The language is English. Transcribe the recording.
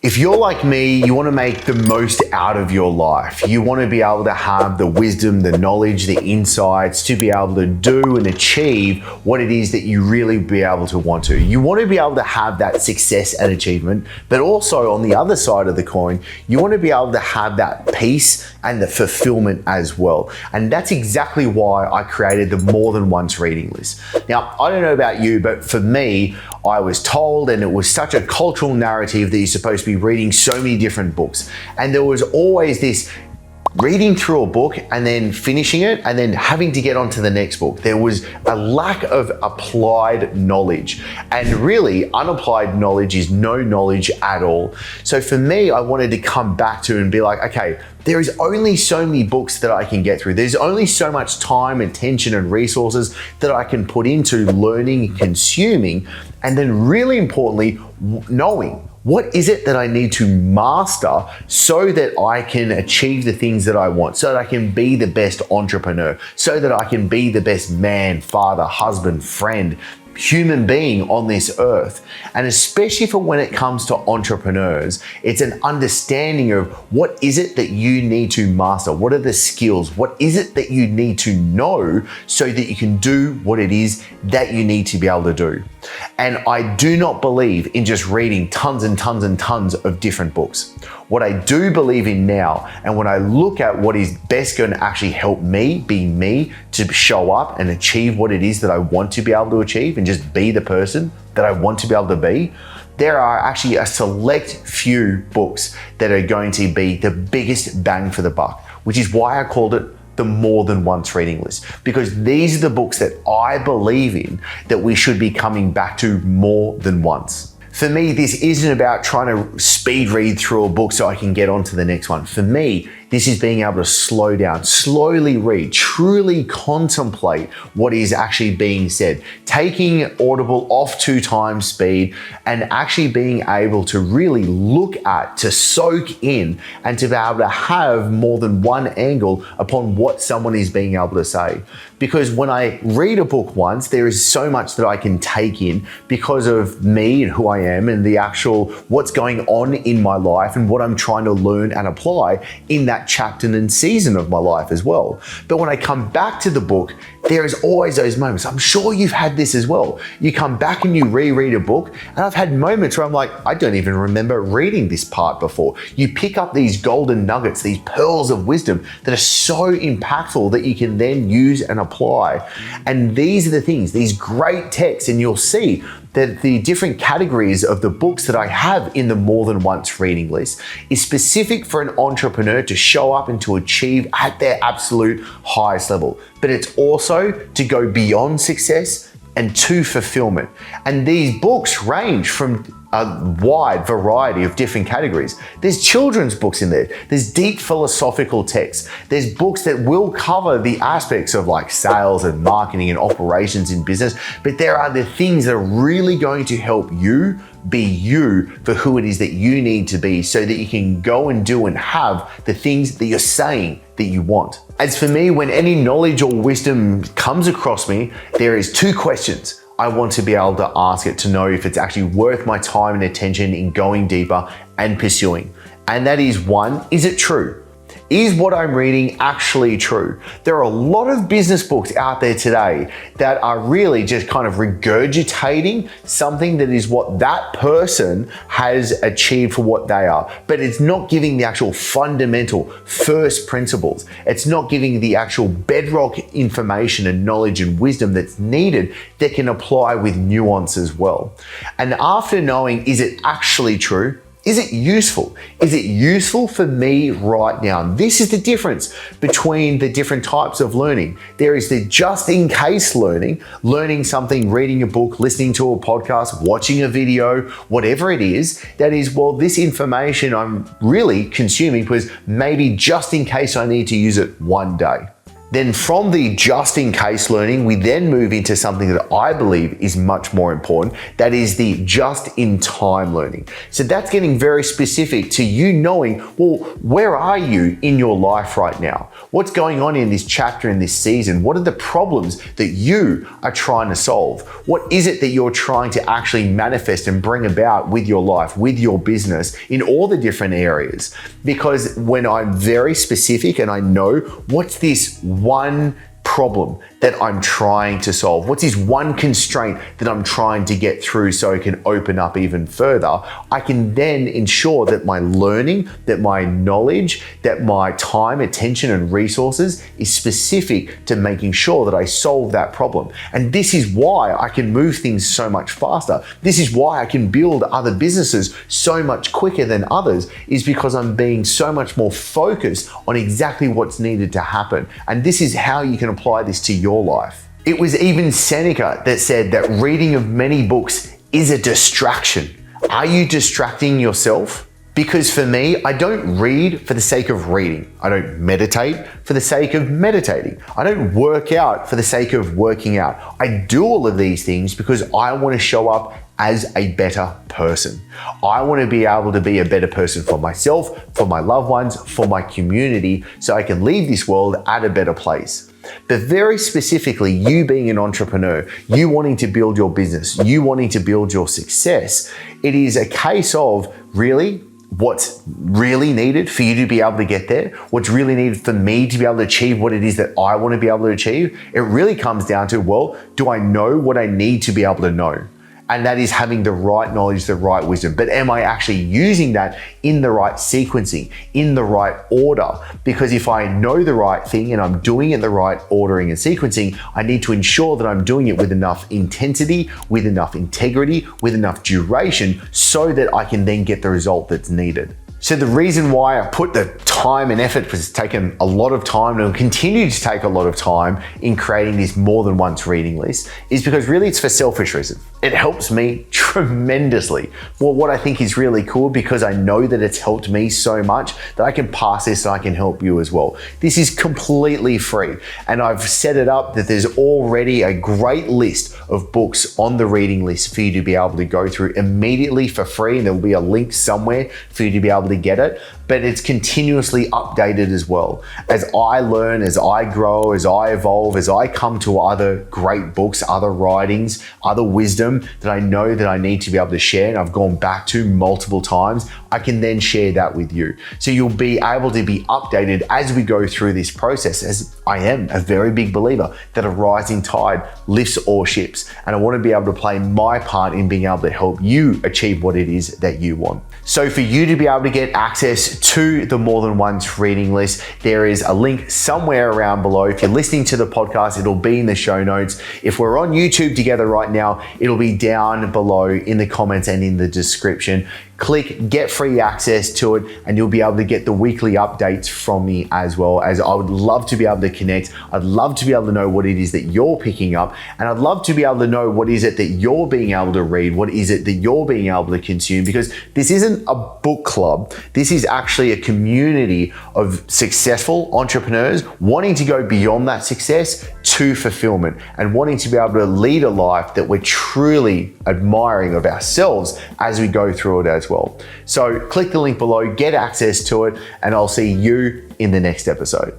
If you're like me, you want to make the most out of your life. You want to be able to have the wisdom, the knowledge, the insights to be able to do and achieve what it is that you really be able to want to. You want to be able to have that success and achievement, but also on the other side of the coin, you want to be able to have that peace and the fulfillment as well. And that's exactly why I created the More Than Once reading list. Now, I don't know about you, but for me, I was told, and it was such a cultural narrative that you're supposed to be reading so many different books. And there was always this reading through a book and then finishing it and then having to get on to the next book. There was a lack of applied knowledge. And really, unapplied knowledge is no knowledge at all. So for me, I wanted to come back to and be like, okay, there is only so many books that I can get through. There's only so much time, attention, and resources that I can put into learning and consuming. And then really importantly, knowing what is it that I need to master so that I can achieve the things that I want, so that I can be the best entrepreneur, so that I can be the best man, father, husband, friend, human being on this earth. And especially for when it comes to entrepreneurs, it's an understanding of what is it that you need to master? What are the skills? What is it that you need to know so that you can do what it is that you need to be able to do? And I do not believe in just reading tons and tons and tons of different books. What I do believe in now, and when I look at what is best going to actually help me be me to show up and achieve what it is that I want to be able to achieve and just be the person that I want to be able to be, there are actually a select few books that are going to be the biggest bang for the buck, which is why I called it the More Than Once reading list, because these are the books that I believe in that we should be coming back to more than once. For me, this isn't about trying to speed read through a book so I can get on to the next one. For me, this is being able to slow down, slowly read, truly contemplate what is actually being said, taking Audible off 2x speed and actually being able to really look at, to soak in, and to be able to have more than one angle upon what someone is being able to say. Because when I read a book once, there is so much that I can take in because of me and who I am and the actual what's going on in my life and what I'm trying to learn and apply in that chapter and season of my life as well. But when I come back to the book, there is always those moments. I'm sure you've had this as well. You come back and you reread a book, and I've had moments where I'm like, I don't even remember reading this part before. You pick up these golden nuggets, these pearls of wisdom that are so impactful that you can then use and apply. And these are the things, these great texts, and you'll see that the different categories of the books that I have in the More Than Once reading list is specific for an entrepreneur to show up and to achieve at their absolute highest level. But it's also to go beyond success and to fulfillment. And these books range from a wide variety of different categories. There's children's books in there. There's deep philosophical texts. There's books that will cover the aspects of like sales and marketing and operations in business, but there are the things that are really going to help you be you for who it is that you need to be so that you can go and do and have the things that you're saying that you want. As for me, when any knowledge or wisdom comes across me, there is two questions I want to be able to ask it to know if it's actually worth my time and attention in going deeper and pursuing. And that is one, is it true? Is what I'm reading actually true? There are a lot of business books out there today that are really just kind of regurgitating something that is what that person has achieved for what they are, but it's not giving the actual fundamental first principles. It's not giving the actual bedrock information and knowledge and wisdom that's needed that can apply with nuance as well. And after knowing, is it actually true? Is it useful? Is it useful for me right now? This is the difference between the different types of learning. There is the just in case learning something, reading a book, listening to a podcast, watching a video, whatever it is, that is, well, this information I'm really consuming because maybe just in case I need to use it one day. Then from the just in case learning, we then move into something that I believe is much more important. That is the just in time learning. So that's getting very specific to you knowing, well, where are you in your life right now? What's going on in this chapter, in this season? What are the problems that you are trying to solve? What is it that you're trying to actually manifest and bring about with your life, with your business, in all the different areas? Because when I'm very specific and I know what's this one problem that I'm trying to solve, what's this one constraint that I'm trying to get through so I can open up even further, I can then ensure that my learning, that my knowledge, that my time, attention, and resources is specific to making sure that I solve that problem. And this is why I can move things so much faster. This is why I can build other businesses so much quicker than others, is because I'm being so much more focused on exactly what's needed to happen. And this is how you can apply this to your life. It was even Seneca that said that reading of many books is a distraction. Are you distracting yourself? Because for me, I don't read for the sake of reading. I don't meditate for the sake of meditating. I don't work out for the sake of working out. I do all of these things because I want to show up as a better person. I want to be able to be a better person for myself, for my loved ones, for my community, so I can leave this world at a better place. But very specifically, you being an entrepreneur, you wanting to build your business, you wanting to build your success, it is a case of really what's really needed for you to be able to get there, what's really needed for me to be able to achieve what it is that I want to be able to achieve. It really comes down to, well, do I know what I need to be able to know? And that is having the right knowledge, the right wisdom. But am I actually using that in the right sequencing, in the right order? Because if I know the right thing and I'm doing it in the right ordering and sequencing, I need to ensure that I'm doing it with enough intensity, with enough integrity, with enough duration, so that I can then get the result that's needed. So the reason why I put the time and effort, because it's taken a lot of time and will continue to take a lot of time in creating this more than once reading list, is because really it's for selfish reasons. It helps me tremendously. Well, what I think is really cool, because I know that it's helped me so much that I can pass this and I can help you as well. This is completely free. And I've set it up that there's already a great list of books on the reading list for you to be able to go through immediately for free. And there will be a link somewhere for you to be able to get it, but it's continuously updated as well. As I learn, as I grow, as I evolve, as I come to other great books, other writings, other wisdom that I know that I need to be able to share, and I've gone back to multiple times, I can then share that with you. So you'll be able to be updated as we go through this process, as I am a very big believer that a rising tide lifts all ships. And I want to be able to play my part in being able to help you achieve what it is that you want. So for you to be able to get access to the More Than Once reading list, there is a link somewhere around below. If you're listening to the podcast, it'll be in the show notes. If we're on YouTube together right now, it'll be down below in the comments and in the description. Click get free access to it, and you'll be able to get the weekly updates from me as well. As I would love to be able to connect. I'd love to be able to know what it is that you're picking up, and I'd love to be able to know what is it that you're being able to read, what is it that you're being able to consume, because this isn't a book club. This is actually a community of successful entrepreneurs wanting to go beyond that success to fulfillment, and wanting to be able to lead a life that we're truly admiring of ourselves as we go through it as well. So click the link below, get access to it, and I'll see you in the next episode.